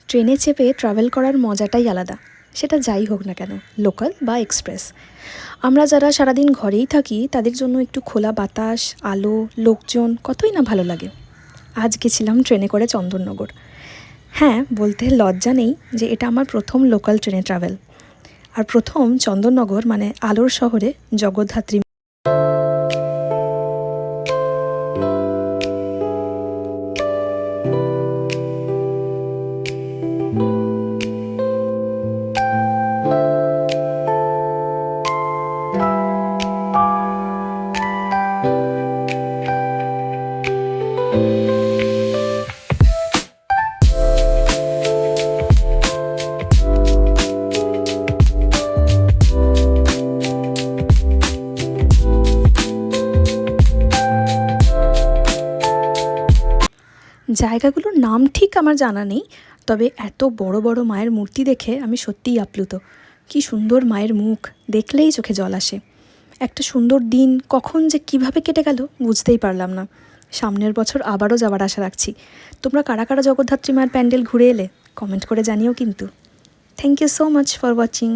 ট্রেনে চেপে ট্রাভেল করার মজাটাই আলাদা, সেটা যাই হোক না কেন, লোকাল বা এক্সপ্রেস। আমরা যারা সারাদিন ঘরেই থাকি তাদের জন্য একটু খোলা বাতাস, আলো, লোকজন কতই না ভালো লাগে। আজ গেছিলাম ট্রেনে করে চন্দননগর। হ্যাঁ, বলতে লজ্জা নেই যে এটা আমার প্রথম লোকাল ট্রেনে ট্রাভেল, আর প্রথম চন্দননগর মানে আলোর শহরে জগদ্ধাত্রী। জায়গাগুলোর নাম ঠিক আমার জানা নেই, তবে এত বড় বড় মায়ের মূর্তি দেখে আমি সত্যিই আপ্লুত। কি সুন্দর মায়ের মুখ, দেখলেই চোখে জল আসে। একটা সুন্দর দিন কখন যে কিভাবে কেটে গেল বুঝতেই পারলাম না। সামনের বছর আবারও যাওয়ার আশা রাখছি। তোমরা কারা কারা জগদ্ধাত্রী মায়ের প্যান্ডেল ঘুরে এলে কমেন্ট করে জানিও কিন্তু। Thank you so much for watching.